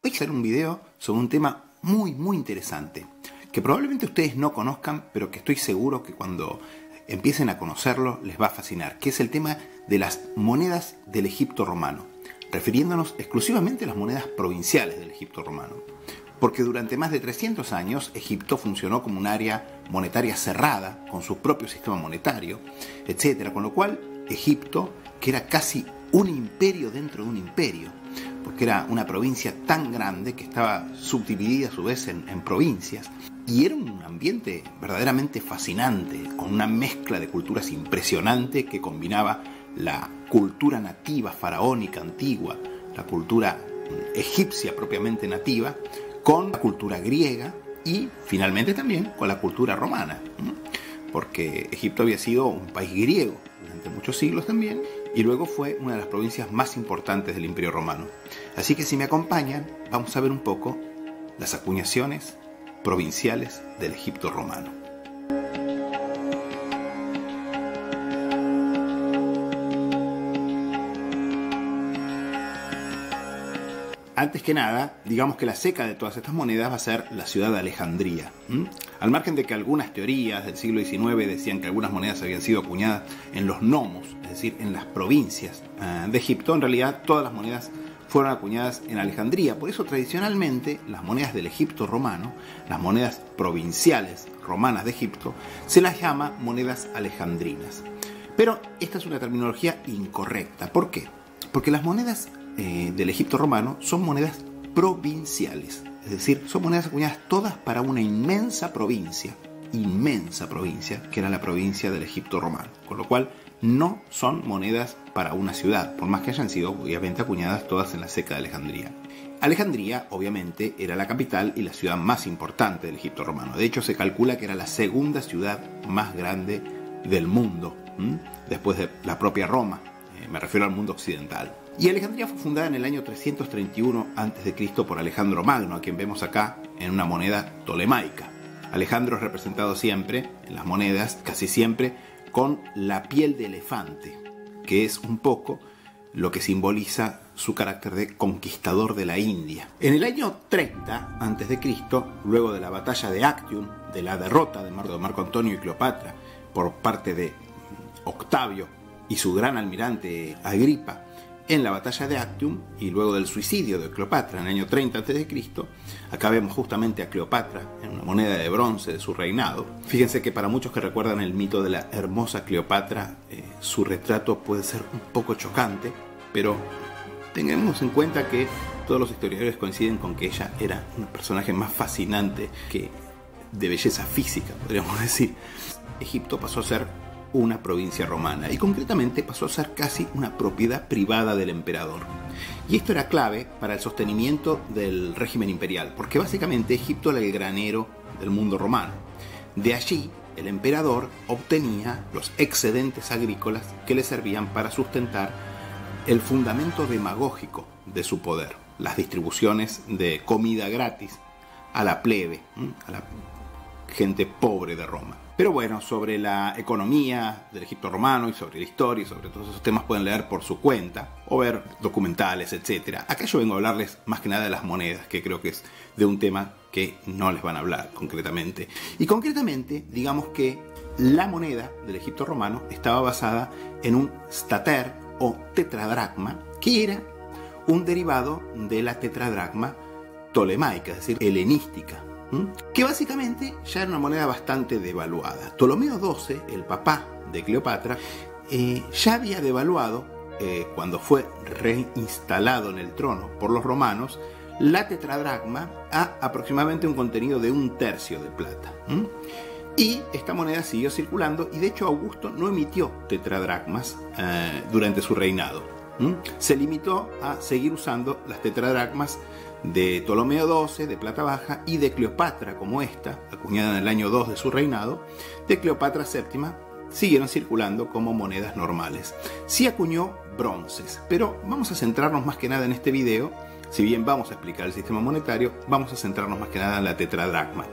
Hoy quiero hacer un video sobre un tema muy interesante, que probablemente ustedes no conozcan, pero que estoy seguro que cuando empiecen a conocerlo les va a fascinar, que es el tema de las monedas del Egipto romano, refiriéndonos exclusivamente a las monedas provinciales del Egipto romano. Porque durante más de 300 años Egipto funcionó como un área monetaria cerrada, con su propio sistema monetario, etc. Con lo cual Egipto, que era casi un imperio dentro de un imperio, porque era una provincia tan grande que estaba subdividida a su vez en provincias, y era un ambiente verdaderamente fascinante, con una mezcla de culturas impresionante que combinaba la cultura nativa faraónica antigua, la cultura egipcia propiamente nativa, con la cultura griega y finalmente también con la cultura romana, porque Egipto había sido un país griego durante muchos siglos también, y luego fue una de las provincias más importantes del Imperio Romano. Así que si me acompañan, vamos a ver un poco las acuñaciones provinciales del Egipto romano. Antes que nada, digamos que la ceca de todas estas monedas va a ser la ciudad de Alejandría. Al margen de que algunas teorías del siglo XIX decían que algunas monedas habían sido acuñadas en los nomos, es decir, en las provincias de Egipto, en realidad todas las monedas fueron acuñadas en Alejandría. Por eso tradicionalmente las monedas del Egipto romano, las monedas provinciales romanas de Egipto, se las llama monedas alejandrinas. Pero esta es una terminología incorrecta. ¿Por qué? Porque las monedas del Egipto romano son monedas provinciales, es decir, son monedas acuñadas todas para una inmensa provincia, que era la provincia del Egipto romano, con lo cual no son monedas para una ciudad, por más que hayan sido obviamente acuñadas todas en la ceca de Alejandría. Alejandría obviamente era la capital y la ciudad más importante del Egipto romano. De hecho, se calcula que era la segunda ciudad más grande del mundo, después de la propia Roma. Me refiero al mundo occidental. Y Alejandría fue fundada en el año 331 a.C. por Alejandro Magno, a quien vemos acá en una moneda tolemaica. Alejandro es representado siempre en las monedas, casi siempre, con la piel de elefante, que es un poco lo que simboliza su carácter de conquistador de la India. En el año 30 a.C., luego de la batalla de Actium, de la derrota de Marco Antonio y Cleopatra por parte de Octavio y su gran almirante Agripa en la batalla de Actium, y luego del suicidio de Cleopatra en el año 30 a.C., acá vemos justamente a Cleopatra en una moneda de bronce de su reinado. Fíjense que para muchos que recuerdan el mito de la hermosa Cleopatra, su retrato puede ser un poco chocante, pero tengamos en cuenta que todos los historiadores coinciden con que ella era un personaje más fascinante que de belleza física, podríamos decir. Egipto pasó a ser una provincia romana y concretamente pasó a ser casi una propiedad privada del emperador. Y esto era clave para el sostenimiento del régimen imperial, porque básicamente Egipto era el granero del mundo romano. De allí el emperador obtenía los excedentes agrícolas que le servían para sustentar el fundamento demagógico de su poder, las distribuciones de comida gratis a la plebe, a la gente pobre de Roma. Pero bueno, sobre la economía del Egipto romano y sobre la historia y sobre todos esos temas pueden leer por su cuenta o ver documentales, etc. Acá yo vengo a hablarles más que nada de las monedas, que creo que es de un tema que no les van a hablar concretamente. Y concretamente, digamos que la moneda del Egipto romano estaba basada en un stater o tetradracma, que era un derivado de la tetradracma tolemaica, es decir, helenística, que básicamente ya era una moneda bastante devaluada. Ptolomeo XII, el papá de Cleopatra, ya había devaluado, cuando fue reinstalado en el trono por los romanos, la tetradracma a aproximadamente un contenido de 1/3 de plata. Y esta moneda siguió circulando, y de hecho Augusto no emitió tetradracmas durante su reinado. Se limitó a seguir usando las tetradracmas de Ptolomeo XII, de plata baja, y de Cleopatra, como esta, acuñada en el año 2 de su reinado, de Cleopatra VII, siguieron circulando como monedas normales. Sí acuñó bronces, pero vamos a centrarnos más que nada en este video. Si bien vamos a explicar el sistema monetario, vamos a centrarnos más que nada en la tetradracma,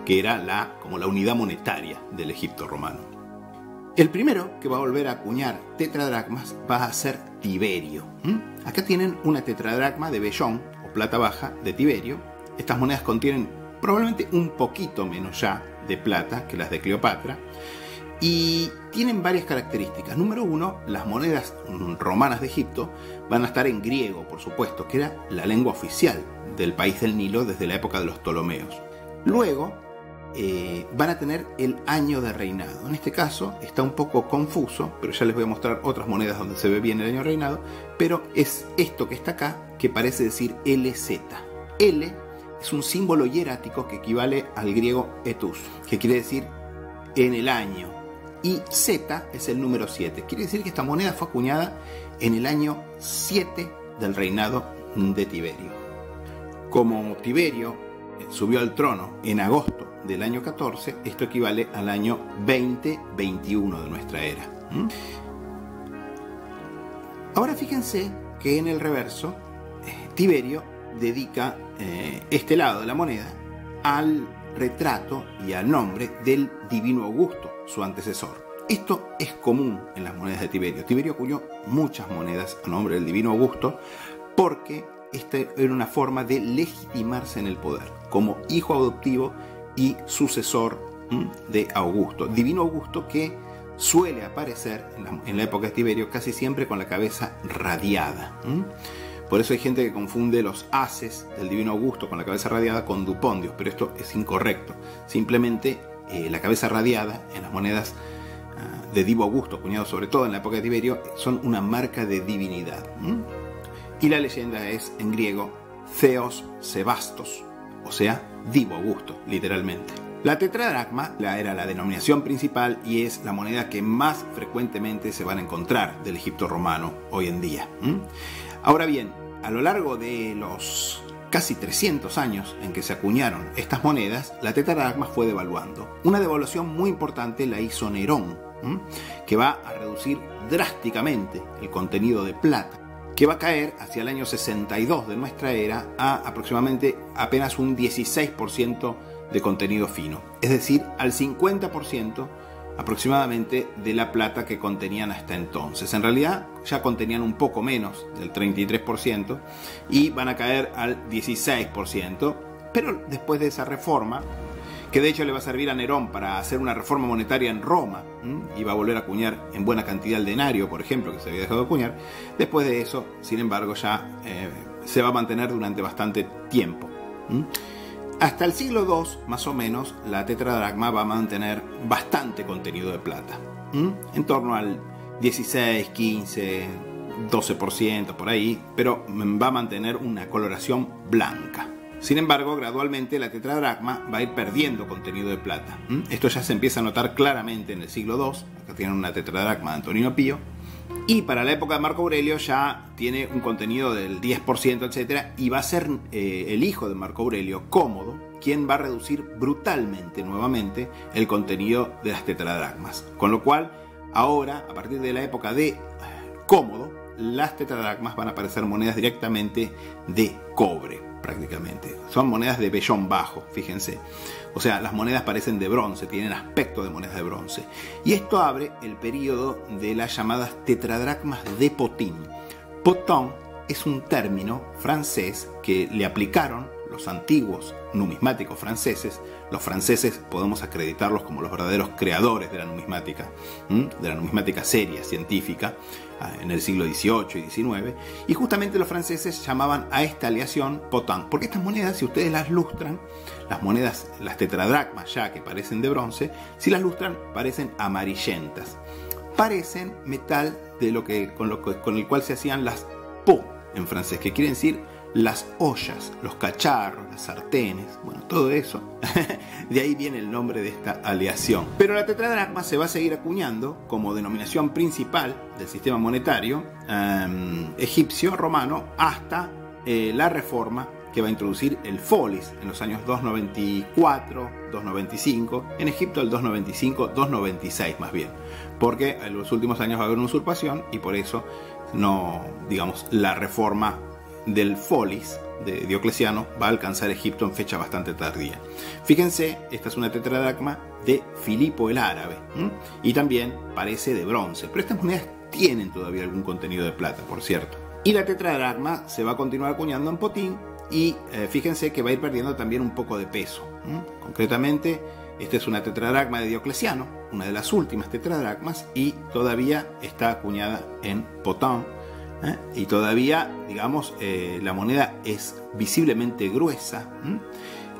que era como la unidad monetaria del Egipto romano. El primero que va a volver a acuñar tetradracmas va a ser Tiberio. Acá tienen una tetradracma de vellón, plata baja de Tiberio. Estas monedas contienen probablemente un poquito menos ya de plata que las de Cleopatra y tienen varias características. Número uno, las monedas romanas de Egipto van a estar en griego, por supuesto, que era la lengua oficial del país del Nilo desde la época de los Ptolomeos. Luego van a tener el año de reinado. En este caso está un poco confuso, pero ya les voy a mostrar otras monedas donde se ve bien el año de reinado, pero es esto que está acá que parece decir LZ. L es un símbolo hierático que equivale al griego etus, que quiere decir en el año, y Z es el número 7. Quiere decir que esta moneda fue acuñada en el año 7 del reinado de Tiberio. Como Tiberio subió al trono en agosto del año 14, esto equivale al año 2021 de nuestra era. Ahora fíjense que en el reverso Tiberio dedica este lado de la moneda al retrato y al nombre del divino Augusto, su antecesor. Esto es común en las monedas de Tiberio. Tiberio acuñó muchas monedas a nombre del divino Augusto porque esta era una forma de legitimarse en el poder, como hijo adoptivo y sucesor de Augusto. Divino Augusto que suele aparecer en la época de Tiberio casi siempre con la cabeza radiada. Por eso hay gente que confunde los haces del divino Augusto con la cabeza radiada con Dupondios, pero esto es incorrecto. Simplemente la cabeza radiada en las monedas de Divo Augusto, acuñado sobre todo en la época de Tiberio, son una marca de divinidad. Y la leyenda es en griego Theos Sebastos, o sea, Divo Augusto, literalmente. La tetradracma era la denominación principal y es la moneda que más frecuentemente se van a encontrar del Egipto romano hoy en día. Ahora bien, a lo largo de los casi 300 años en que se acuñaron estas monedas, la tetradracma fue devaluando. Una devaluación muy importante la hizo Nerón, que va a reducir drásticamente el contenido de plata, que va a caer hacia el año 62 de nuestra era a aproximadamente apenas un 16% de contenido fino, es decir, al 50% aproximadamente de la plata que contenían hasta entonces. En realidad ya contenían un poco menos del 33% y van a caer al 16%, pero después de esa reforma, que de hecho le va a servir a Nerón para hacer una reforma monetaria en Roma, y va a volver a acuñar en buena cantidad el denario, por ejemplo, que se había dejado de acuñar. Después de eso, sin embargo, ya se va a mantener durante bastante tiempo. Hasta el siglo II, más o menos, la tetradracma va a mantener bastante contenido de plata, en torno al 16, 15, 12% por ahí, pero va a mantener una coloración blanca. Sin embargo, gradualmente la tetradracma va a ir perdiendo contenido de plata. Esto ya se empieza a notar claramente en el siglo II. Acá tienen una tetradracma de Antonino Pío. Y para la época de Marco Aurelio ya tiene un contenido del 10%, etc. Y va a ser el hijo de Marco Aurelio, Cómodo, quien va a reducir brutalmente nuevamente el contenido de las tetradracmas. Con lo cual, ahora, a partir de la época de Cómodo, las tetradracmas van a parecer monedas directamente de cobre. Prácticamente. Son monedas de vellón bajo, fíjense. O sea, las monedas parecen de bronce, tienen aspecto de monedas de bronce. Y esto abre el periodo de las llamadas tetradracmas de Potín. Potin es un término francés que le aplicaron los antiguos numismáticos franceses. Los franceses podemos acreditarlos como los verdaderos creadores de la numismática seria, científica, en el siglo XVIII y XIX, y justamente los franceses llamaban a esta aleación potin, porque estas monedas, si ustedes las lustran, las tetradracmas ya que parecen de bronce, si las lustran parecen amarillentas, parecen metal con el cual se hacían las pots en francés, que quieren decir las ollas, los cacharros, las sartenes, bueno, todo eso. De ahí viene el nombre de esta aleación. Pero la tetradracma se va a seguir acuñando como denominación principal del sistema monetario egipcio romano hasta la reforma que va a introducir el folis en los años 294, 295, en Egipto el 295, 296 más bien, porque en los últimos años va a haber una usurpación y por eso la reforma del folis de Diocleciano va a alcanzar Egipto en fecha bastante tardía. Fíjense, esta es una tetradracma de Filipo el Árabe, y también parece de bronce, pero estas monedas tienen todavía algún contenido de plata, por cierto. Y la tetradracma se va a continuar acuñando en Potín y fíjense que va a ir perdiendo también un poco de peso. Concretamente, esta es una tetradracma de Diocleciano, una de las últimas tetradracmas, y todavía está acuñada en Potán, y todavía, digamos, la moneda es visiblemente gruesa.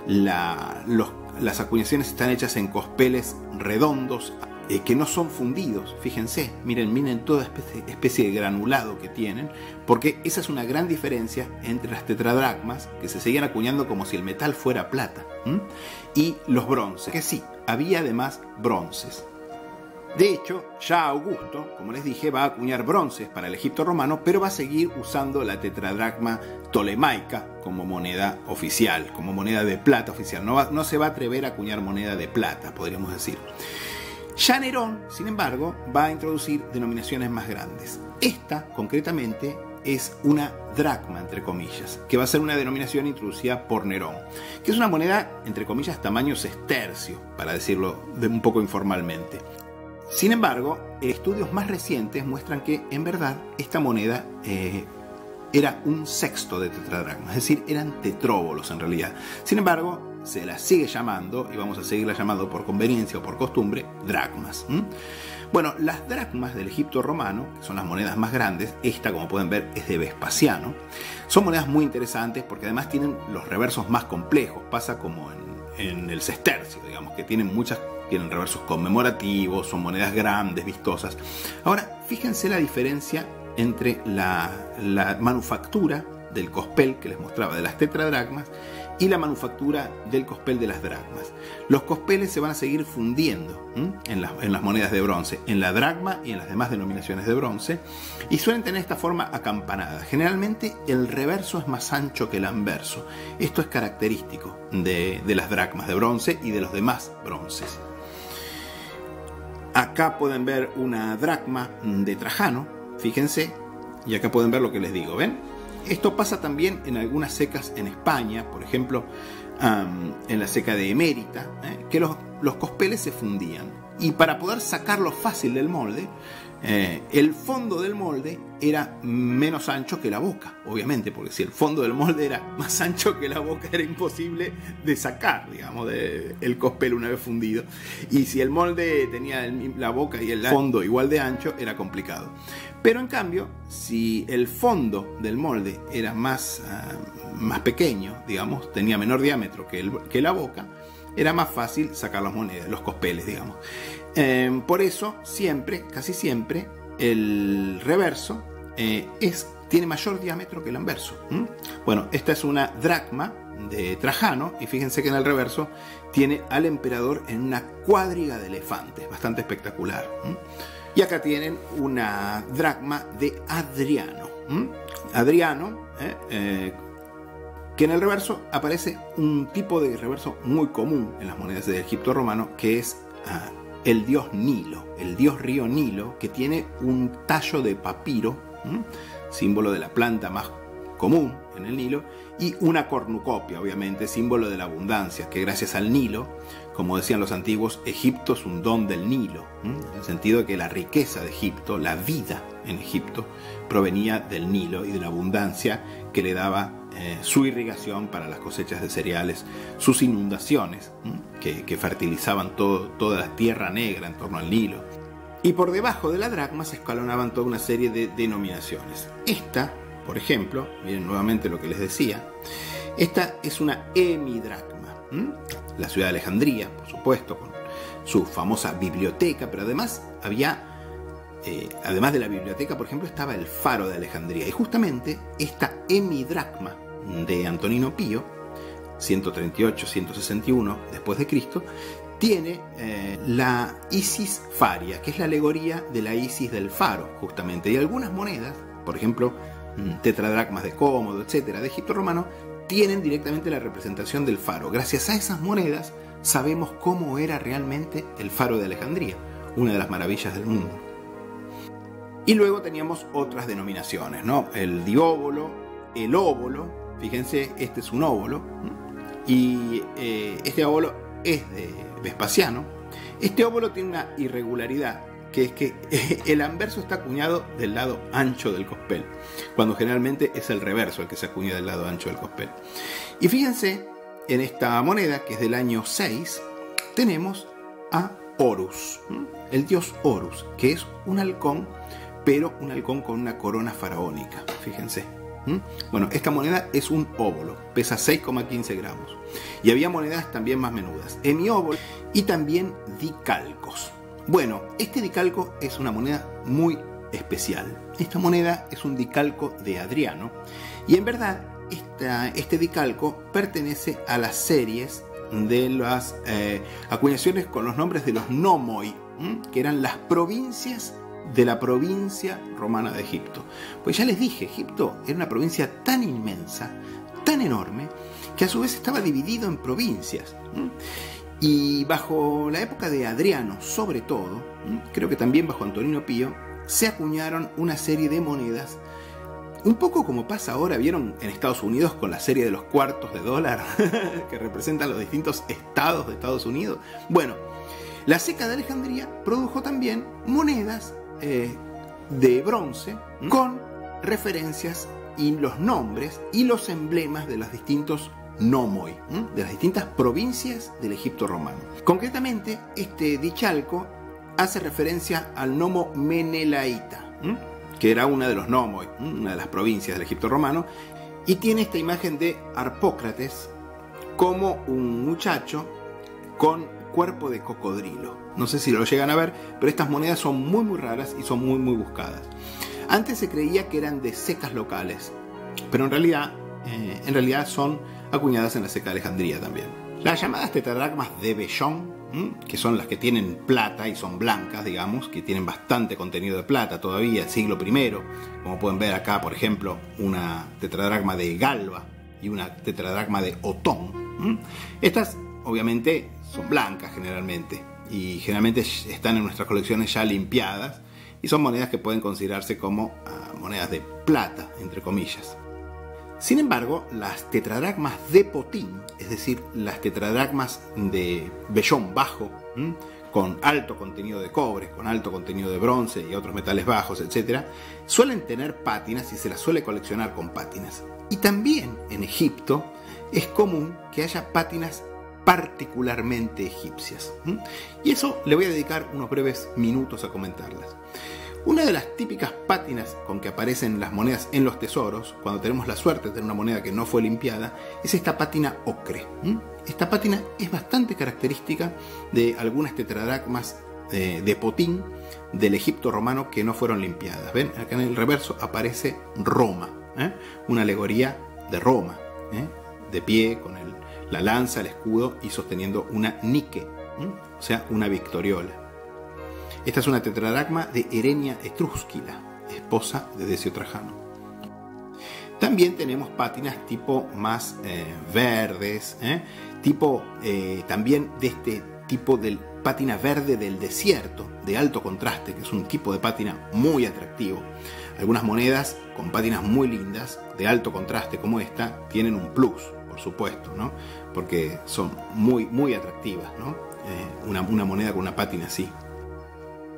Las acuñaciones están hechas en cospeles redondos que no son fundidos. Fíjense, miren toda especie de granulado que tienen, porque esa es una gran diferencia entre las tetradracmas, que se seguían acuñando como si el metal fuera plata, y los bronces, que sí, había además bronces. De hecho, ya Augusto, como les dije, va a acuñar bronces para el Egipto romano, pero va a seguir usando la tetradracma tolemaica como moneda oficial, como moneda de plata oficial. No se va a atrever a acuñar moneda de plata, podríamos decir. Ya Nerón, sin embargo, va a introducir denominaciones más grandes. Esta, concretamente, es una dracma, entre comillas, que va a ser una denominación introducida por Nerón, que es una moneda, entre comillas, tamaño sestercio, para decirlo un poco informalmente. Sin embargo, estudios más recientes muestran que, en verdad, esta moneda era un sexto de tetradracma, es decir, eran tetróbolos en realidad. Sin embargo, se la sigue llamando, y vamos a seguirla llamando por conveniencia o por costumbre, dracmas. Bueno, las dracmas del Egipto romano, que son las monedas más grandes, esta, como pueden ver, es de Vespasiano, son monedas muy interesantes porque además tienen los reversos más complejos. Pasa como en el sestercio, digamos, que tienen reversos conmemorativos, son monedas grandes, vistosas. Ahora, fíjense la diferencia entre la manufactura del cospel que les mostraba de las tetradracmas y la manufactura del cospel de las dracmas. Los cospeles se van a seguir fundiendo en las monedas de bronce, en la dracma y en las demás denominaciones de bronce, y suelen tener esta forma acampanada. Generalmente el reverso es más ancho que el anverso. Esto es característico de las dracmas de bronce y de los demás bronces. Acá pueden ver una dracma de Trajano, fíjense, y acá pueden ver lo que les digo, ¿ven? Esto pasa también en algunas secas en España, por ejemplo, en la seca de Emérita, que los cospeles se fundían. Y para poder sacarlo fácil del molde, el fondo del molde era menos ancho que la boca, obviamente, porque si el fondo del molde era más ancho que la boca, era imposible de sacar, digamos, el cospel una vez fundido. Y si el molde tenía la boca y el fondo igual de ancho, era complicado. Pero en cambio, si el fondo del molde era más pequeño, digamos, tenía menor diámetro que la boca, era más fácil sacar las monedas, los cospeles, digamos. Por eso, casi siempre, el reverso tiene mayor diámetro que el anverso. Bueno, esta es una dracma de Trajano, y fíjense que en el reverso tiene al emperador en una cuadriga de elefantes, bastante espectacular. Y acá tienen una dracma de Adriano. Adriano, que en el reverso aparece un tipo de reverso muy común en las monedas del Egipto romano, que es el dios Nilo, el dios río Nilo, que tiene un tallo de papiro, símbolo de la planta más común en el Nilo, y una cornucopia, obviamente, símbolo de la abundancia, que gracias al Nilo, como decían los antiguos, Egipto es un don del Nilo, en el sentido de que la riqueza de Egipto, la vida en Egipto, provenía del Nilo y de la abundancia que le daba su irrigación para las cosechas de cereales, sus inundaciones que fertilizaban toda la tierra negra en torno al Nilo. Y por debajo de la dracma se escalonaban toda una serie de denominaciones. Esta, por ejemplo, miren nuevamente lo que les decía, esta es una hemidracma. La ciudad de Alejandría, por supuesto, con su famosa biblioteca, pero además además de la biblioteca, por ejemplo, estaba el faro de Alejandría. Y justamente esta hemidracma de Antonino Pío, 138-161 después de Cristo, tiene la Isis Faria, que es la alegoría de la Isis del faro, justamente. Y algunas monedas, por ejemplo, tetradracmas de Cómodo, etcétera, de Egipto romano, tienen directamente la representación del faro. Gracias a esas monedas sabemos cómo era realmente el faro de Alejandría, una de las maravillas del mundo. Y luego teníamos otras denominaciones, ¿no? El dióbolo, el óbolo, fíjense, este es un óbolo, y este óbolo es de Vespasiano. Este óbolo tiene una irregularidad, que es que el anverso está acuñado del lado ancho del cospel, cuando generalmente es el reverso el que se acuña del lado ancho del cospel. Y fíjense, en esta moneda, que es del año 6, tenemos a Horus, el dios Horus, que es un halcón, pero un halcón con una corona faraónica, fíjense. Bueno, esta moneda es un óbolo, pesa 6,15 gramos. Y había monedas también más menudas, hemióbolo y también dicalcos. Bueno, este dicalco es una moneda muy especial. Esta moneda es un dicalco de Adriano. Y en verdad, este dicalco pertenece a las series de las acuñaciones con los nombres de los nomoi, que eran las provincias de la provincia romana de Egipto. Pues ya les dije, Egipto era una provincia tan inmensa, tan enorme, que a su vez estaba dividido en provincias. Y bajo la época de Adriano, sobre todo, creo que también bajo Antonino Pío, se acuñaron una serie de monedas, un poco como pasa ahora, ¿vieron? En Estados Unidos con la serie de los cuartos de dólar, que representan los distintos estados de Estados Unidos. Bueno, la Ceca de Alejandría produjo también monedas de bronce con referencias y los nombres y los emblemas de los distintos nomoi, de las distintas provincias del Egipto romano. Concretamente, este dicalco hace referencia al nomo Menelaíta, que era una de los nomoi, una de las provincias del Egipto romano, y tiene esta imagen de Harpócrates como un muchacho con cuerpo de cocodrilo. No sé si lo llegan a ver, pero estas monedas son muy raras y son muy buscadas. Antes se creía que eran de secas locales, pero en realidad son acuñadas en la Ceca de Alejandría también. Las llamadas tetradracmas de vellón, que son las que tienen plata y son blancas, digamos, que tienen bastante contenido de plata todavía, siglo I, como pueden ver acá, por ejemplo, una tetradracma de Galba y una tetradracma de Otón. Estas, obviamente, son blancas generalmente, y generalmente están en nuestras colecciones ya limpiadas, y son monedas que pueden considerarse como monedas de plata, entre comillas. Sin embargo, las tetradracmas de Potín, es decir, las tetradracmas de vellón bajo, con alto contenido de cobre, con alto contenido de bronce y otros metales bajos, etc., suelen tener pátinas y se las suele coleccionar con pátinas. Y también en Egipto es común que haya pátinas particularmente egipcias. Y eso le voy a dedicar unos breves minutos a comentarlas. Una de las típicas pátinas con que aparecen las monedas en los tesoros, cuando tenemos la suerte de tener una moneda que no fue limpiada, es esta pátina ocre. Esta pátina es bastante característica de algunas tetradracmas de Potín del Egipto romano que no fueron limpiadas. ¿Ven? Acá en el reverso aparece Roma, una alegoría de Roma, de pie con la lanza, el escudo y sosteniendo una Nike, o sea, una victoriola. Esta es una tetradracma de Herenia Etrúsquila, esposa de Decio Trajano. También tenemos pátinas tipo más verdes, tipo también de este tipo de pátina verde del desierto, de alto contraste, que es un tipo de pátina muy atractivo. Algunas monedas con pátinas muy lindas, de alto contraste como esta, tienen un plus, por supuesto, ¿no? Porque son muy atractivas, ¿no? Una moneda con una pátina así.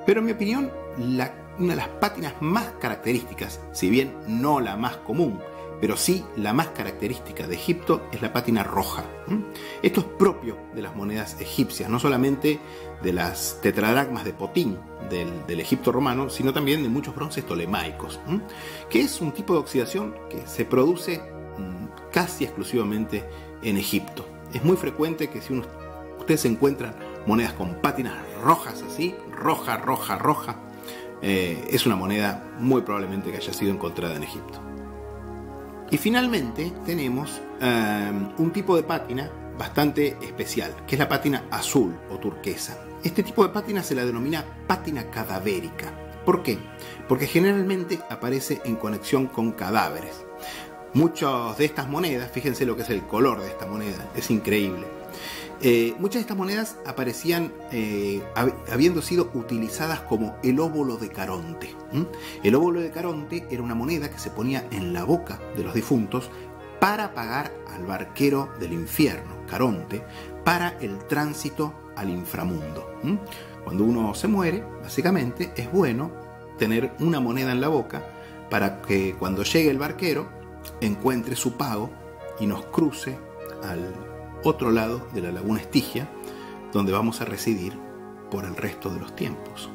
Pero en mi opinión, una de las pátinas más características, si bien no la más común, pero sí la más característica de Egipto, es la pátina roja. Esto es propio de las monedas egipcias, no solamente de las tetradracmas de Potín del Egipto romano, sino también de muchos bronces tolemaicos, que es un tipo de oxidación que se produce casi exclusivamente en Egipto. Es muy frecuente que si ustedes encuentran monedas con pátinas rojas así, roja, es una moneda muy probablemente que haya sido encontrada en Egipto. Y finalmente tenemos un tipo de pátina bastante especial, que es la pátina azul o turquesa. Este tipo de pátina se la denomina pátina cadavérica. ¿Por qué? Porque generalmente aparece en conexión con cadáveres. Muchas de estas monedas, fíjense lo que es el color de esta moneda, es increíble. Muchas de estas monedas aparecían habiendo sido utilizadas como el óbolo de Caronte. El óbolo de Caronte era una moneda que se ponía en la boca de los difuntos para pagar al barquero del infierno, Caronte, para el tránsito al inframundo. Cuando uno se muere, básicamente es bueno tener una moneda en la boca para que cuando llegue el barquero encuentre su pago y nos cruce al otro lado de la laguna Estigia, donde vamos a residir por el resto de los tiempos.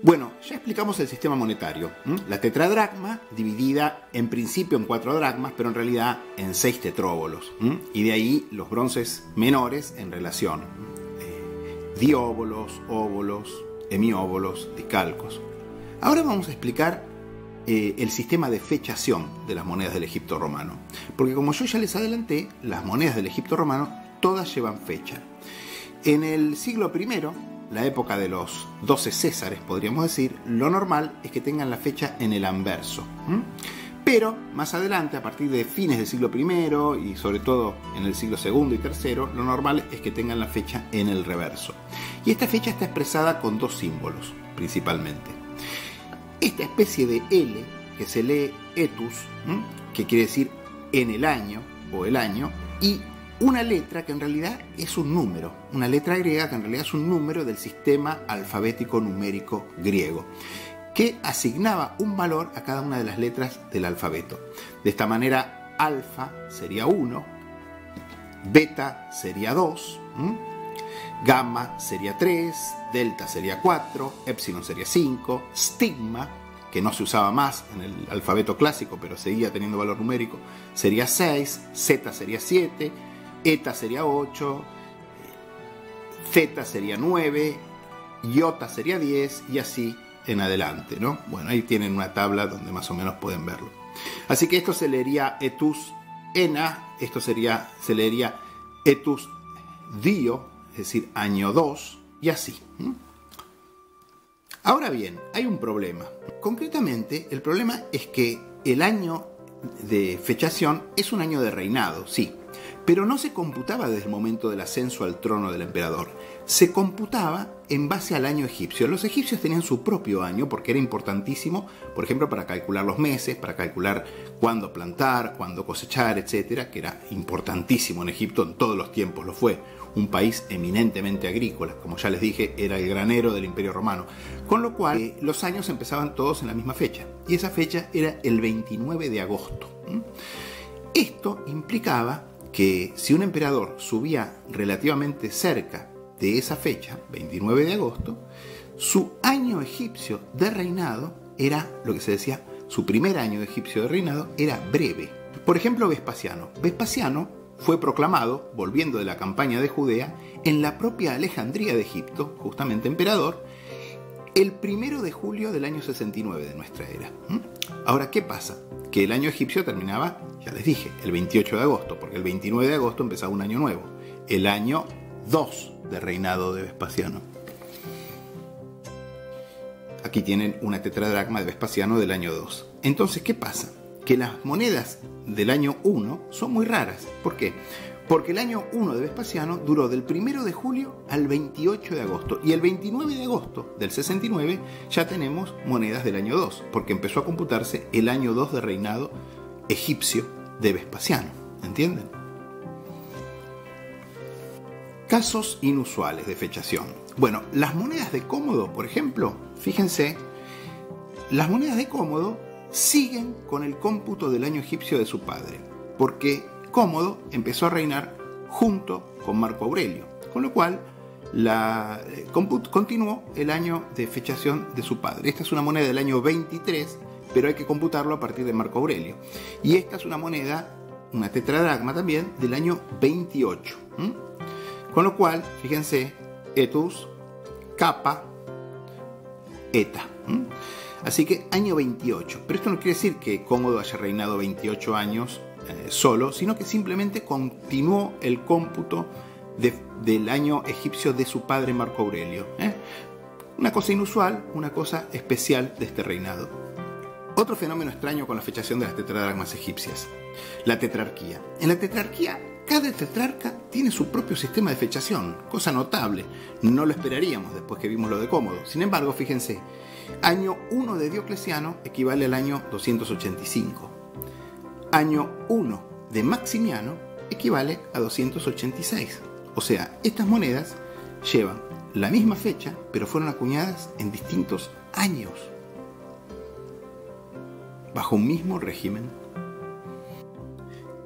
Bueno, ya explicamos el sistema monetario. La tetradracma, dividida en principio en 4 dracmas, pero en realidad en 6 tetróbolos. Y de ahí los bronces menores en relación. Dióbolos, óbolos, hemióbolos, dicalcos. Ahora vamos a explicar el sistema de fechación de las monedas del Egipto romano. Porque como yo ya les adelanté, las monedas del Egipto romano todas llevan fecha. En el siglo I, la época de los 12 Césares, podríamos decir, lo normal es que tengan la fecha en el anverso. Pero más adelante, a partir de fines del siglo I y sobre todo en el siglo II y III, lo normal es que tengan la fecha en el reverso. Y esta fecha está expresada con 2 símbolos, principalmente. Esta especie de L, que se lee etus, que quiere decir en el año o el año, y una letra que en realidad es un número, una letra griega que en realidad es un número del sistema alfabético numérico griego, que asignaba un valor a cada una de las letras del alfabeto. De esta manera, alfa sería 1, beta sería 2, gamma sería 3, delta sería 4, epsilon sería 5, stigma, que no se usaba más en el alfabeto clásico, pero seguía teniendo valor numérico, sería 6, zeta sería 7, eta sería 8, zeta sería 9, iota sería 10 y así en adelante, ¿no? Bueno, ahí tienen una tabla donde más o menos pueden verlo. Así que esto se leería etus ena, esto se leería etus dio, es decir, año 2 y así. Ahora bien, hay un problema. Concretamente, el problema es que el año de fechación es un año de reinado, sí, pero no se computaba desde el momento del ascenso al trono del emperador. Se computaba en base al año egipcio. Los egipcios tenían su propio año porque era importantísimo, por ejemplo, para calcular los meses, para calcular cuándo plantar, cuándo cosechar, etcétera, que era importantísimo en Egipto, en todos los tiempos lo fue. Un país eminentemente agrícola, como ya les dije, era el granero del Imperio Romano. Con lo cual, los años empezaban todos en la misma fecha. Y esa fecha era el 29 de agosto. Esto implicaba que si un emperador subía relativamente cerca de esa fecha, 29 de agosto, su año egipcio de reinado era lo que se decía, su primer año egipcio de reinado era breve. Por ejemplo, Vespasiano. Vespasiano fue proclamado, volviendo de la campaña de Judea, en la propia Alejandría de Egipto, justamente emperador, el 1 de julio del año 69 de nuestra era. Ahora, ¿qué pasa? Que el año egipcio terminaba, ya les dije, el 28 de agosto, porque el 29 de agosto empezaba un año nuevo, el año 2 de reinado de Vespasiano. Aquí tienen una tetradracma de Vespasiano del año 2. Entonces, ¿qué pasa? Que las monedas del año 1 son muy raras. ¿Por qué? Porque el año 1 de Vespasiano duró del 1 de julio al 28 de agosto. Y el 29 de agosto del 69 ya tenemos monedas del año 2, porque empezó a computarse el año 2 de reinado egipcio de Vespasiano. ¿Entienden? Casos inusuales de fechación. Bueno, las monedas de Cómodo, por ejemplo, fíjense, las monedas de Cómodo siguen con el cómputo del año egipcio de su padre, porque Cómodo empezó a reinar junto con Marco Aurelio, con lo cual continuó el año de fechación de su padre. Esta es una moneda del año 23, pero hay que computarlo a partir de Marco Aurelio. Y esta es una moneda, una tetradracma también, del año 28. Con lo cual, fíjense, etus, kappa, eta. Así que año 28. Pero esto no quiere decir que Cómodo haya reinado 28 años solo, sino que simplemente continuó el cómputo del año egipcio de su padre Marco Aurelio. Una cosa inusual, una cosa especial de este reinado. Otro fenómeno extraño con la fechación de las tetradracmas egipcias, la tetrarquía. En la tetrarquía, cada tetrarca tiene su propio sistema de fechación, cosa notable. No lo esperaríamos después que vimos lo de Cómodo. Sin embargo, fíjense, año 1 de Diocleciano equivale al año 285. Año 1 de Maximiano equivale a 286. O sea, estas monedas llevan la misma fecha, pero fueron acuñadas en distintos años, bajo un mismo régimen.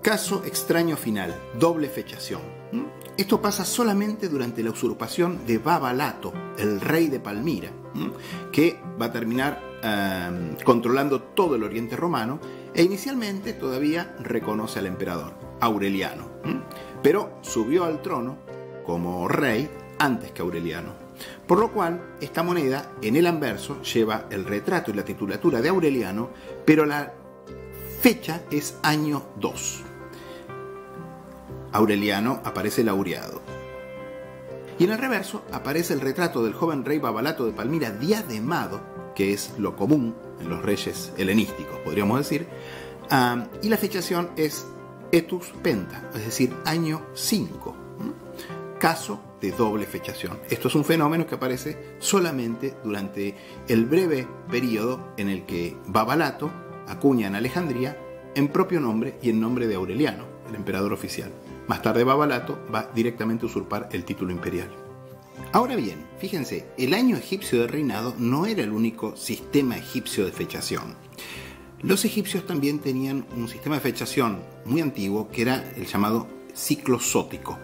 Caso extraño final, doble fechación. Esto pasa solamente durante la usurpación de Babalato, el rey de Palmira, que va a terminar controlando todo el oriente romano, e inicialmente todavía reconoce al emperador, Aureliano, pero subió al trono como rey antes que Aureliano. Por lo cual, esta moneda en el anverso lleva el retrato y la titulatura de Aureliano, pero la fecha es año 2. Aureliano aparece laureado. Y en el reverso aparece el retrato del joven rey Babalato de Palmira diademado, que es lo común en los reyes helenísticos, podríamos decir, y la fechación es Etus Penta, es decir, año 5. Caso de doble fechación. Esto es un fenómeno que aparece solamente durante el breve periodo en el que Babalato acuña en Alejandría en propio nombre y en nombre de Aureliano, el emperador oficial. Más tarde Babalato va directamente a usurpar el título imperial. Ahora bien, fíjense, el año egipcio de reinado no era el único sistema egipcio de fechación. Los egipcios también tenían un sistema de fechación muy antiguo que era el llamado ciclo sótico,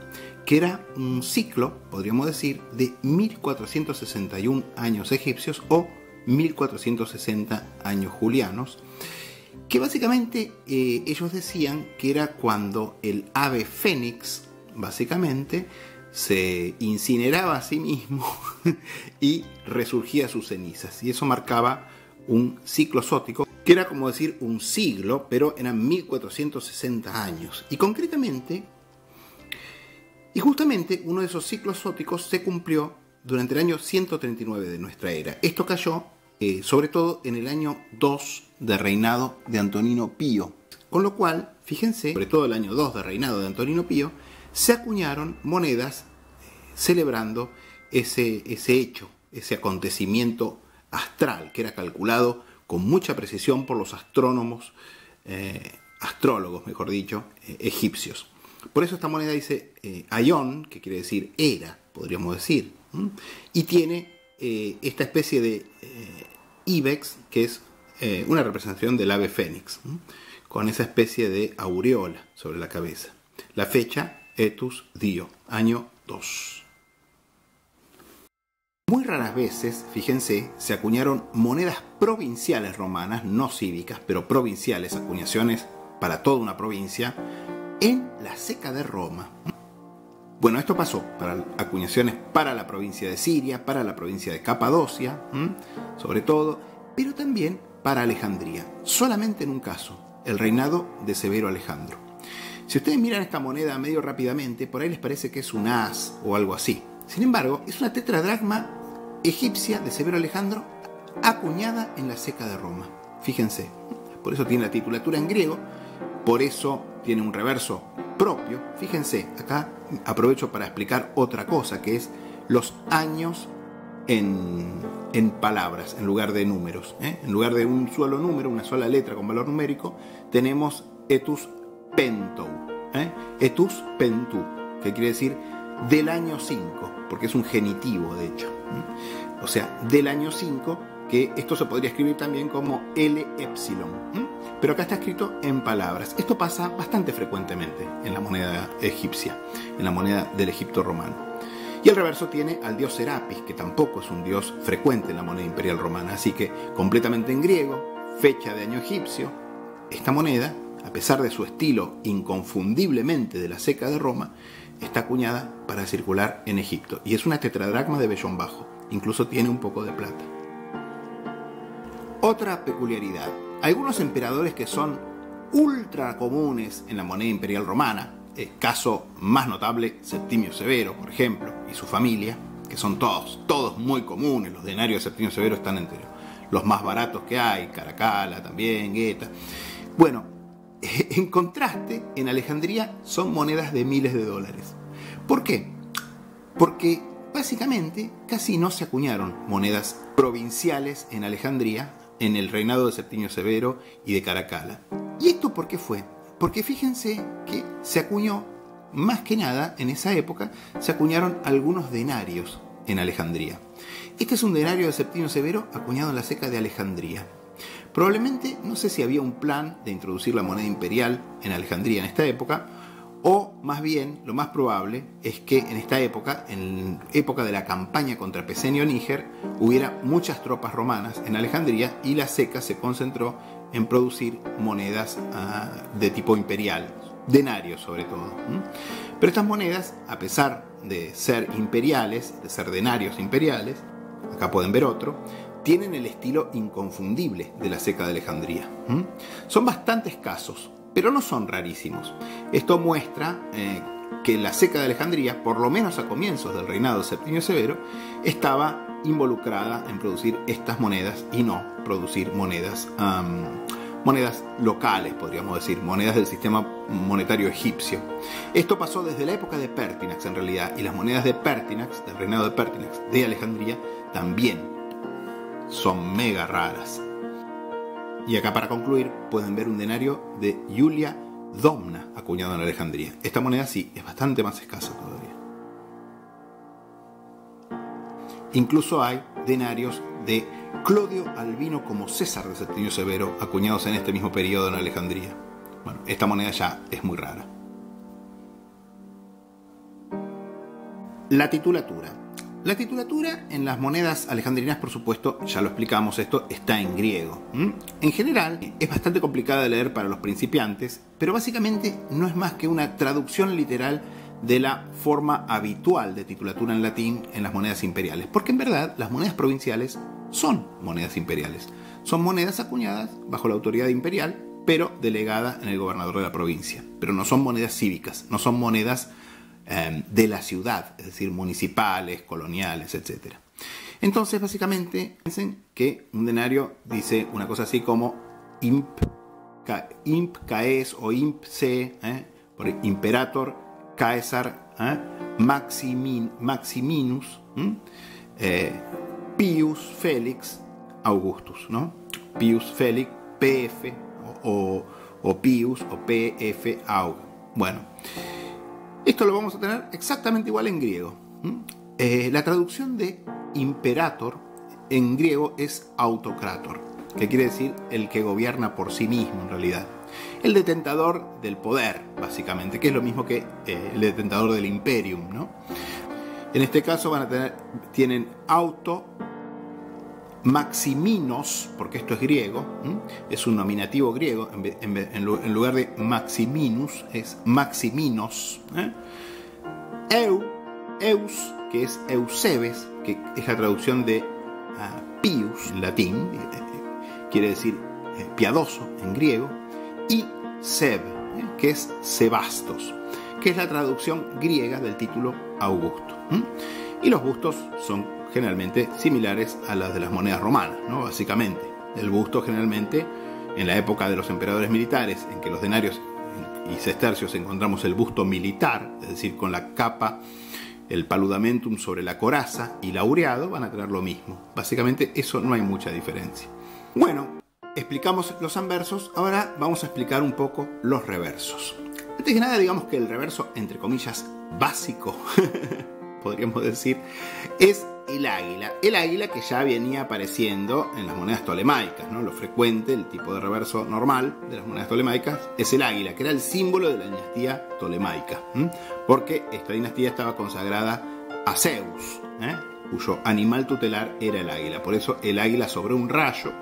que era un ciclo, podríamos decir, de 1461 años egipcios o 1460 años julianos, que básicamente ellos decían que era cuando el ave fénix, básicamente, se incineraba a sí mismo y resurgía sus cenizas. Y eso marcaba un ciclo sótico, que era como decir un siglo, pero eran 1460 años. Y concretamente, y justamente uno de esos ciclos sóticos se cumplió durante el año 139 de nuestra era. Esto cayó sobre todo en el año 2 de reinado de Antonino Pío. Con lo cual, fíjense, sobre todo el año 2 de reinado de Antonino Pío, se acuñaron monedas celebrando ese hecho, ese acontecimiento astral que era calculado con mucha precisión por los astrónomos, astrólogos, mejor dicho, egipcios. Por eso esta moneda dice Aion, que quiere decir era, podríamos decir, y tiene esta especie de ibex, que es una representación del ave fénix, con esa especie de aureola sobre la cabeza. La fecha, Etus Dio, año 2. Muy raras veces, fíjense, se acuñaron monedas provinciales romanas, no cívicas, pero provinciales, acuñaciones para toda una provincia, en la Ceca de Roma. Bueno, esto pasó para acuñaciones para la provincia de Siria, para la provincia de Capadocia, sobre todo, pero también para Alejandría. Solamente en un caso, el reinado de Severo Alejandro. Si ustedes miran esta moneda medio rápidamente, por ahí les parece que es un as o algo así. Sin embargo, es una tetradracma egipcia de Severo Alejandro acuñada en la Ceca de Roma. Fíjense, por eso tiene la titulatura en griego, por eso tiene un reverso propio. Fíjense, acá aprovecho para explicar otra cosa, que es los años en palabras en lugar de números. En lugar de un solo número, una sola letra con valor numérico, tenemos etus pentou, etus pentu, que quiere decir del año 5, porque es un genitivo de hecho. O sea, del año 5, que esto se podría escribir también como L epsilon, pero acá está escrito en palabras. Esto pasa bastante frecuentemente en la moneda egipcia, en la moneda del Egipto romano. Y el reverso tiene al dios Serapis, que tampoco es un dios frecuente en la moneda imperial romana, así que completamente en griego, fecha de año egipcio. Esta moneda, a pesar de su estilo inconfundiblemente de la Ceca de Roma, está acuñada para circular en Egipto y es una tetradracma de vellón bajo, incluso tiene un poco de plata. Otra peculiaridad: algunos emperadores que son ultra comunes en la moneda imperial romana, caso más notable Septimio Severo, por ejemplo, y su familia, que son todos muy comunes. Los denarios de Septimio Severo están entre los más baratos que hay, Caracalla también, Geta. Bueno, en contraste, en Alejandría son monedas de miles de dólares. ¿Por qué? Porque básicamente casi no se acuñaron monedas provinciales en Alejandría en el reinado de Septimio Severo y de Caracalla. ¿Y esto por qué fue? Porque fíjense que se acuñó más que nada, en esa época, se acuñaron algunos denarios en Alejandría. Este es un denario de Septimio Severo acuñado en la ceca de Alejandría. Probablemente, no sé si había un plan de introducir la moneda imperial en Alejandría en esta época, o más bien, lo más probable es que en esta época, en época de la campaña contra Pesenio Níger, hubiera muchas tropas romanas en Alejandría y la ceca se concentró en producir monedas de tipo imperial, denarios sobre todo. Pero estas monedas, a pesar de ser imperiales, de ser denarios imperiales, acá pueden ver otro, tienen el estilo inconfundible de la ceca de Alejandría. Son bastante escasos, pero no son rarísimos. Esto muestra que la ceca de Alejandría, por lo menos a comienzos del reinado de Septimio Severo, estaba involucrada en producir estas monedas y no producir monedas locales, podríamos decir, monedas del sistema monetario egipcio. Esto pasó desde la época de Pertinax en realidad, y las monedas de Pertinax, del reinado de Pertinax de Alejandría, también son mega raras. Y acá, para concluir, pueden ver un denario de Iulia Domna acuñado en Alejandría. Esta moneda sí es bastante más escasa todavía. Incluso hay denarios de Clodio Albino como César de Septimio Severo acuñados en este mismo periodo en Alejandría. Bueno, esta moneda ya es muy rara. La titulatura. La titulatura en las monedas alejandrinas, por supuesto, ya lo explicamos, esto está en griego. En general, es bastante complicada de leer para los principiantes, pero básicamente no es más que una traducción literal de la forma habitual de titulatura en latín en las monedas imperiales. Porque en verdad, las monedas provinciales son monedas imperiales. Son monedas acuñadas bajo la autoridad imperial, pero delegadas en el gobernador de la provincia. Pero no son monedas cívicas, no son monedas de la ciudad, es decir, municipales, coloniales, etc. Entonces, básicamente, piensen que un denario dice una cosa así como imp caes o imp se, por imperator Caesar Maximinus, Pius Felix Augustus, ¿no? Pius Felix PF o Pius o PF Aug. Bueno, esto lo vamos a tener exactamente igual en griego. La traducción de imperator en griego es autocrator, que quiere decir el que gobierna por sí mismo en realidad. El detentador del poder, básicamente, que es lo mismo que el detentador del imperium, ¿no? En este caso tienen auto Maximinos, porque esto es griego, es un nominativo griego, en lugar de Maximinus es Maximinos. Eus, que es Eusebes, que es la traducción de Pius en latín, quiere decir piadoso en griego, y Seb, que es Sebastos, que es la traducción griega del título Augusto. Y los bustos son generalmente similares a las de las monedas romanas, ¿no? Básicamente, el busto generalmente, en la época de los emperadores militares, en que los denarios y sestercios encontramos el busto militar, es decir, con la capa, el paludamentum sobre la coraza y laureado, van a tener lo mismo. Básicamente, eso no hay mucha diferencia. Bueno, explicamos los anversos, ahora vamos a explicar un poco los reversos. Antes que nada, digamos que el reverso, entre comillas, básico, podríamos decir, es el águila. El águila que ya venía apareciendo en las monedas tolemaicas, ¿no? Lo frecuente, el tipo de reverso normal de las monedas tolemaicas es el águila, que era el símbolo de la dinastía tolemaica, porque esta dinastía estaba consagrada a Zeus, cuyo animal tutelar era el águila. Por eso el águila sobre un rayo,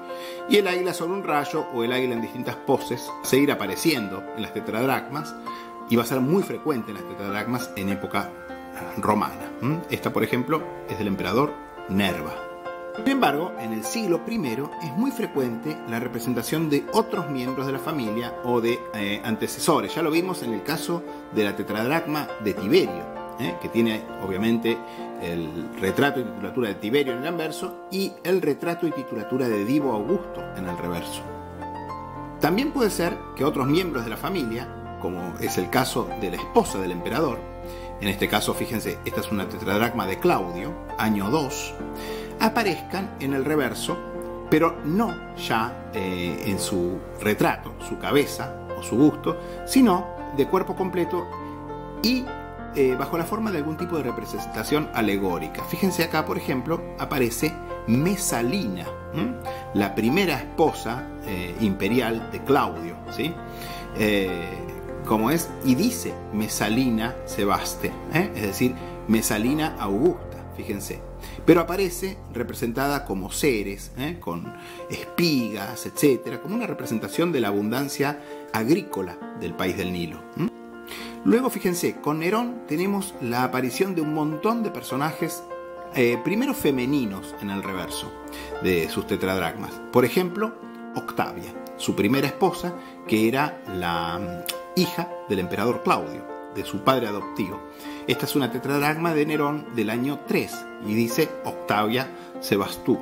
y el águila sobre un rayo o el águila en distintas poses va a seguir apareciendo en las tetradracmas y va a ser muy frecuente en las tetradracmas en época romana. Esta, por ejemplo, es del emperador Nerva. Sin embargo, en el siglo I es muy frecuente la representación de otros miembros de la familia o de antecesores. Ya lo vimos en el caso de la tetradracma de Tiberio, que tiene obviamente el retrato y titulatura de Tiberio en el anverso y el retrato y titulatura de Divo Augusto en el reverso. También puede ser que otros miembros de la familia, como es el caso de la esposa del emperador, en este caso, fíjense, esta es una tetradracma de Claudio, año 2, aparezcan en el reverso, pero no ya en su retrato, su cabeza o su busto, sino de cuerpo completo y bajo la forma de algún tipo de representación alegórica. Fíjense acá, por ejemplo, aparece Mesalina, la primera esposa imperial de Claudio, ¿sí? Como es, y dice Mesalina Sebaste, es decir, Mesalina Augusta, fíjense. Pero aparece representada como Ceres, con espigas, etc., como una representación de la abundancia agrícola del país del Nilo. Luego, fíjense, con Nerón tenemos la aparición de un montón de personajes, primero femeninos en el reverso de sus tetradracmas. Por ejemplo, Octavia, su primera esposa, que era la hija del emperador Claudio, de su padre adoptivo. Esta es una tetradracma de Nerón del año 3 y dice Octavia Sebastú.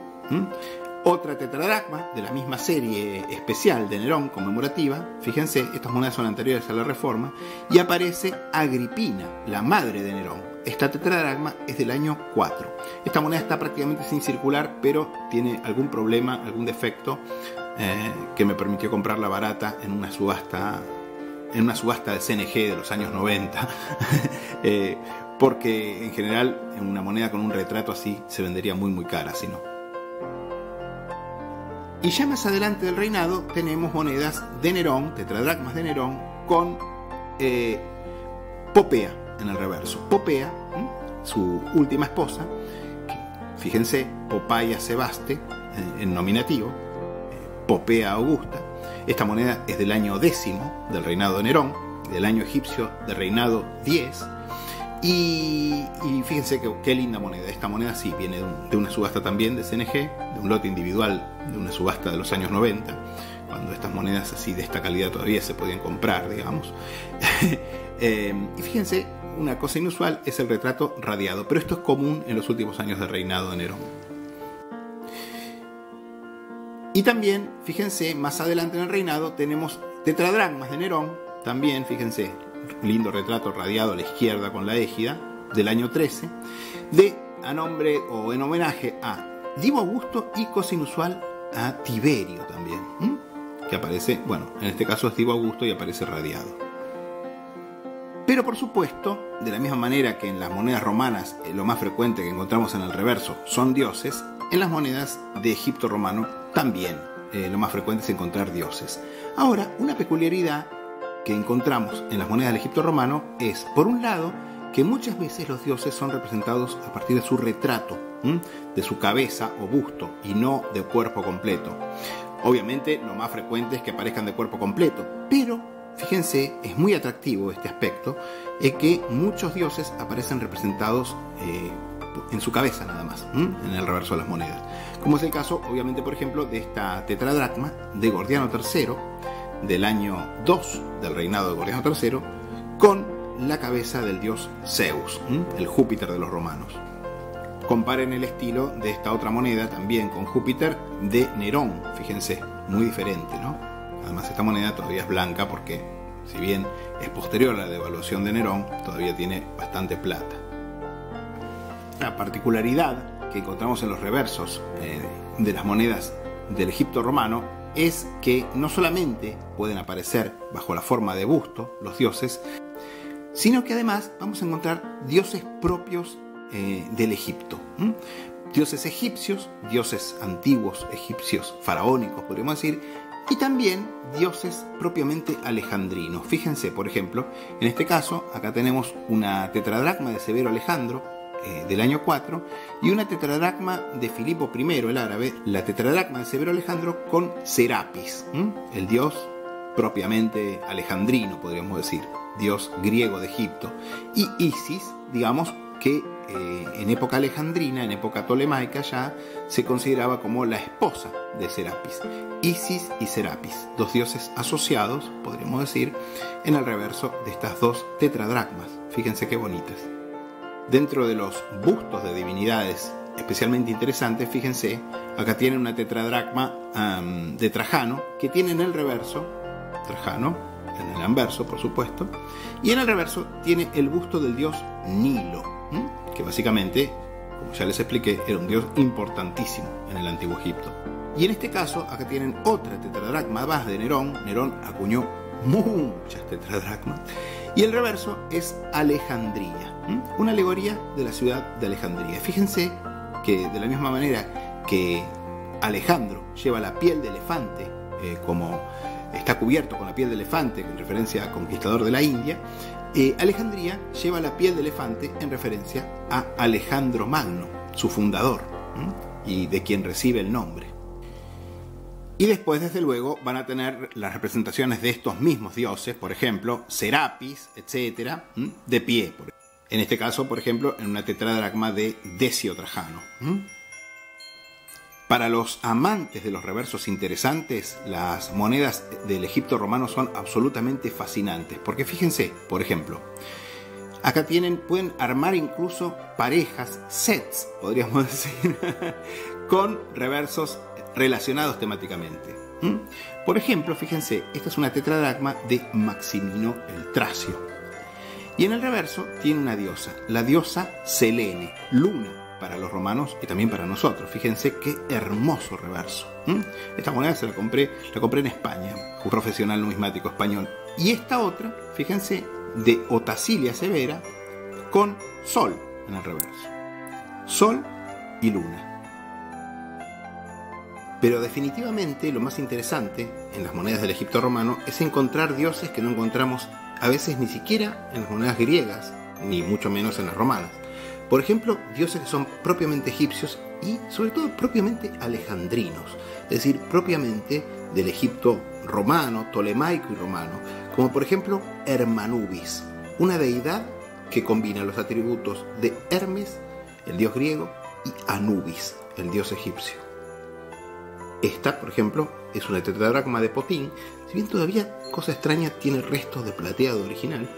Otra tetradracma de la misma serie especial de Nerón conmemorativa, fíjense, estas monedas son anteriores a la Reforma, y aparece Agripina, la madre de Nerón. Esta tetradracma es del año 4. Esta moneda está prácticamente sin circular, pero tiene algún problema, algún defecto que me permitió comprarla barata en una subasta de CNG de los años 90, porque en general en una moneda con un retrato así se vendería muy cara, si no. Y ya más adelante del reinado tenemos monedas de Nerón, tetradracmas de Nerón, con Popea en el reverso. Popea, su última esposa, que, fíjense, Poppaea Sebaste en nominativo, Popea Augusta. Esta moneda es del año 10 del reinado de Nerón, del año egipcio del reinado 10. Y fíjense qué linda moneda. Esta moneda sí viene de una subasta también de CNG, de un lote individual de una subasta de los años 90, cuando estas monedas así de esta calidad todavía se podían comprar, digamos. Y fíjense, una cosa inusual es el retrato radiado, pero esto es común en los últimos años del reinado de Nerón. Y también, fíjense, más adelante en el reinado tenemos tetradracmas de Nerón, también, fíjense, un lindo retrato radiado a la izquierda con la égida, del año 13, a nombre o en homenaje a Divo Augusto y, cosa inusual, a Tiberio también, que aparece, bueno, en este caso es Divo Augusto y aparece radiado. Pero por supuesto, de la misma manera que en las monedas romanas lo más frecuente que encontramos en el reverso son dioses, en las monedas de Egipto romano también lo más frecuente es encontrar dioses. Ahora, una peculiaridad que encontramos en las monedas del Egipto romano es, por un lado, que muchas veces los dioses son representados a partir de su retrato, de su cabeza o busto, y no de cuerpo completo. Obviamente, lo más frecuente es que aparezcan de cuerpo completo, pero fíjense, es muy atractivo este aspecto, es que muchos dioses aparecen representados en su cabeza nada más, en el reverso de las monedas. Como es el caso, obviamente, por ejemplo, de esta tetradracma de Gordiano III, del año 2 del reinado de Gordiano III, con la cabeza del dios Zeus, el Júpiter de los romanos. Comparen el estilo de esta otra moneda también con Júpiter de Nerón, fíjense, muy diferente, ¿no? Además, esta moneda todavía es blanca porque, si bien es posterior a la devaluación de Nerón, todavía tiene bastante plata. La particularidad que encontramos en los reversos de las monedas del Egipto romano es que no solamente pueden aparecer bajo la forma de busto los dioses, sino que además vamos a encontrar dioses propios del Egipto. Dioses egipcios, dioses antiguos egipcios faraónicos, podríamos decir, y también dioses propiamente alejandrinos. Fíjense, por ejemplo, en este caso, acá tenemos una tetradracma de Severo Alejandro, del año 4, y una tetradracma de Filipo I, el árabe, la tetradracma de Severo Alejandro con Serapis, el dios propiamente alejandrino, podríamos decir, dios griego de Egipto, y Isis, digamos que en época alejandrina, en época tolemaica ya, se consideraba como la esposa de Serapis. Isis y Serapis, dos dioses asociados, podríamos decir, en el reverso de estas dos tetradracmas. Fíjense qué bonitas. Dentro de los bustos de divinidades especialmente interesantes, fíjense, acá tienen una tetradracma de Trajano, que tiene en el reverso, Trajano, en el anverso por supuesto, y en el reverso tiene el busto del dios Nilo, que básicamente, como ya les expliqué, era un dios importantísimo en el antiguo Egipto. Y en este caso, acá tienen otra tetradracma más de Nerón. Nerón acuñó muchas tetradracmas, Y el reverso es Alejandría, una alegoría de la ciudad de Alejandría. Fíjense que de la misma manera que Alejandro lleva la piel de elefante, como está cubierto con la piel de elefante en referencia al conquistador de la India, Alejandría lleva la piel de elefante en referencia a Alejandro Magno, su fundador, y de quien recibe el nombre. Y después, desde luego, van a tener las representaciones de estos mismos dioses, por ejemplo, Serapis, etc., de pie. En este caso, por ejemplo, en una tetradracma de Decio Trajano. Para los amantes de los reversos interesantes, las monedas del Egipto romano son absolutamente fascinantes. Porque fíjense, por ejemplo, acá pueden armar incluso parejas, sets, podríamos decir, con reversos relacionados temáticamente. Por ejemplo, fíjense, esta es una tetradracma de Maximino el Tracio. Y en el reverso tiene una diosa, la diosa Selene, luna para los romanos y también para nosotros. Fíjense qué hermoso reverso. Esta moneda la compré en España, un profesional numismático español. Y esta otra, fíjense, de Otacília Severa, con sol en el reverso. Sol y luna. Pero definitivamente lo más interesante en las monedas del Egipto romano es encontrar dioses que no encontramos a veces ni siquiera en las monedas griegas, ni mucho menos en las romanas. Por ejemplo, dioses que son propiamente egipcios y sobre todo propiamente alejandrinos, es decir, propiamente del Egipto romano, tolemaico y romano, como por ejemplo Hermanubis, una deidad que combina los atributos de Hermes, el dios griego, y Anubis, el dios egipcio. Esta, por ejemplo, es una tetradracma de Potín, si bien todavía, cosa extraña, tiene restos de plateado original,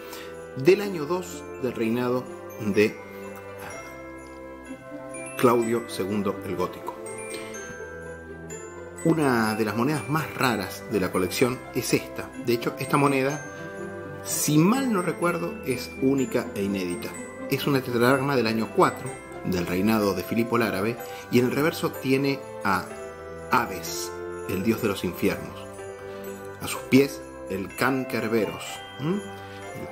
del año 2 del reinado de Claudio II el Gótico. Una de las monedas más raras de la colección es esta. De hecho, esta moneda, si mal no recuerdo, es única e inédita. Es una tetradracma del año 4 del reinado de Filipo el Árabe y en el reverso tiene a Hades, el dios de los infiernos. A sus pies, el Can Kerberos, el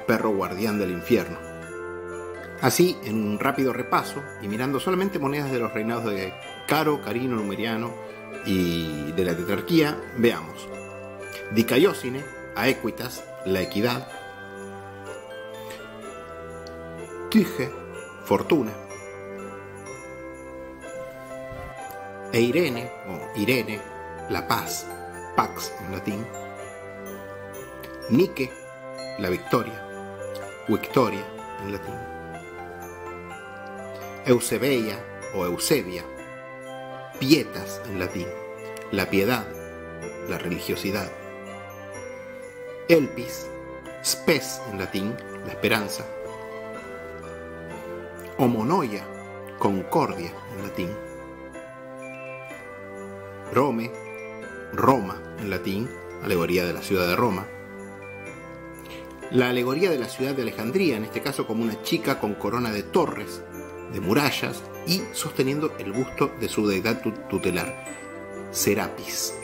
perro guardián del infierno. Así, en un rápido repaso, y mirando solamente monedas de los reinados de Caro, Carino, Numeriano y de la tetrarquía, veamos: Dicaiosine, Aequitas, la equidad; Tige, fortuna; e Irene, o Irene, la paz, pax en latín; Nike, la victoria, victoria en latín; Eusebeia o Eusebia, pietas en latín, la piedad, la religiosidad; Elpis, spes en latín, la esperanza; Homonoia, concordia en latín; Rome, Roma en latín, alegoría de la ciudad de Roma; la alegoría de la ciudad de Alejandría, en este caso como una chica con corona de torres, de murallas y sosteniendo el busto de su deidad tutelar, Serapis.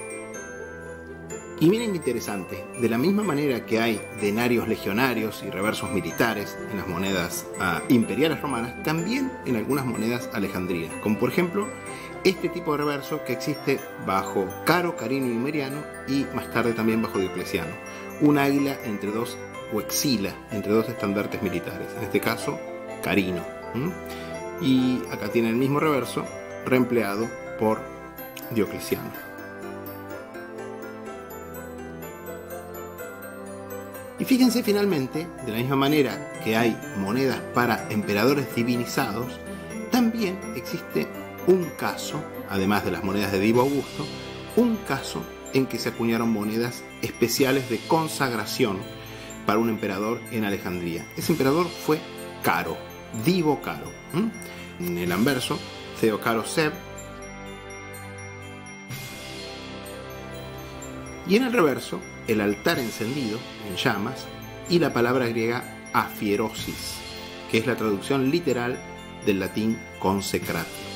Y miren qué interesante, de la misma manera que hay denarios legionarios y reversos militares en las monedas imperiales romanas, también en algunas monedas alejandrinas, como por ejemplo este tipo de reverso que existe bajo Caro, Carino y Numeriano y más tarde también bajo Diocleciano, un águila entre dos, o exila entre dos estandartes militares, en este caso Carino. Y acá tiene el mismo reverso reempleado por Diocleciano. Y fíjense finalmente, de la misma manera que hay monedas para emperadores divinizados, también existe un caso, además de las monedas de Divo Augusto, un caso en que se acuñaron monedas especiales de consagración para un emperador en Alejandría. Ese emperador fue Caro, Divo Caro. En el anverso, Theo Caro Seb. Y en el reverso, el altar encendido en llamas y la palabra griega afierosis, que es la traducción literal del latín consecratio.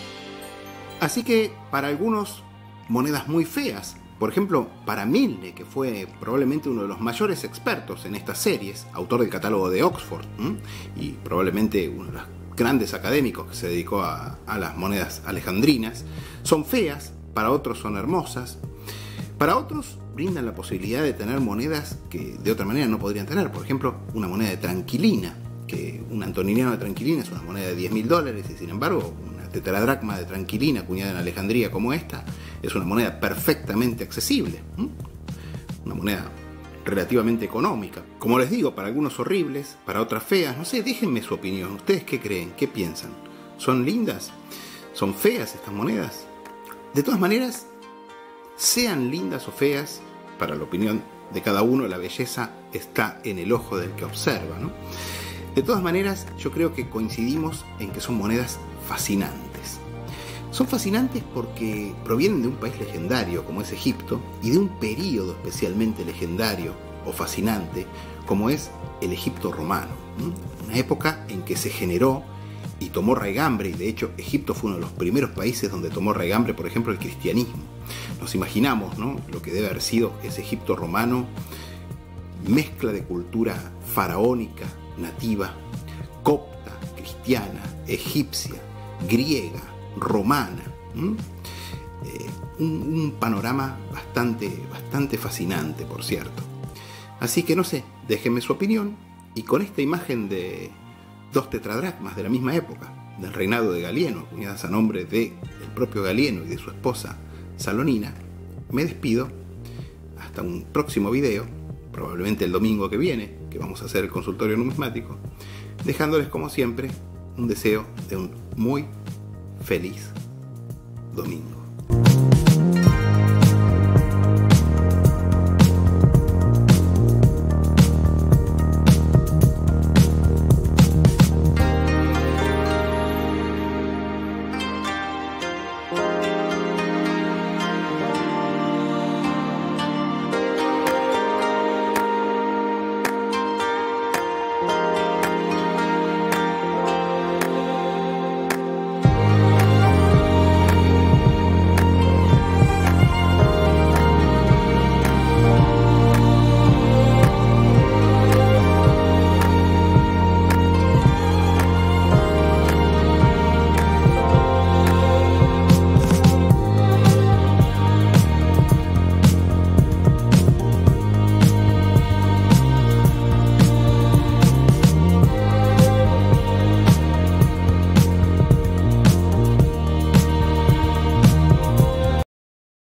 Así que para algunos, monedas muy feas, Por ejemplo, para Milne, que fue probablemente uno de los mayores expertos en estas series, autor del catálogo de Oxford, y probablemente uno de los grandes académicos que se dedicó a las monedas alejandrinas, son feas, para otros son hermosas, para otros brindan la posibilidad de tener monedas que de otra manera no podrían tener. Por ejemplo, una moneda de tranquilina, que un antoniniano de tranquilina es una moneda de $10.000 y sin embargo una tetradracma de tranquilina acuñada en Alejandría como esta es una moneda perfectamente accesible, una moneda relativamente económica. Como les digo, para algunos horribles, para otras feas, no sé, déjenme su opinión. ¿Ustedes qué creen? ¿Qué piensan? ¿Son lindas? ¿Son feas estas monedas? De todas maneras, sean lindas o feas, para la opinión de cada uno, la belleza está en el ojo del que observa, ¿no? De todas maneras, yo creo que coincidimos en que son monedas fascinantes. Son fascinantes porque provienen de un país legendario como es Egipto y de un período especialmente legendario o fascinante como es el Egipto romano. Una época en que se generó y tomó raigambre, y de hecho Egipto fue uno de los primeros países donde tomó raigambre, por ejemplo, el cristianismo. Nos imaginamos, ¿no?, lo que debe haber sido ese Egipto romano, mezcla de cultura faraónica, nativa, copta, cristiana, egipcia, griega, romana. Un panorama bastante fascinante, por cierto. Así que no sé, déjenme su opinión, y con esta imagen de 2 tetradracmas de la misma época, del reinado de Galieno, acuñadas a nombre del propio Galieno y de su esposa Salonina, me despido hasta un próximo video, probablemente el domingo que viene, que vamos a hacer el consultorio numismático, dejándoles como siempre un deseo de un muy feliz domingo.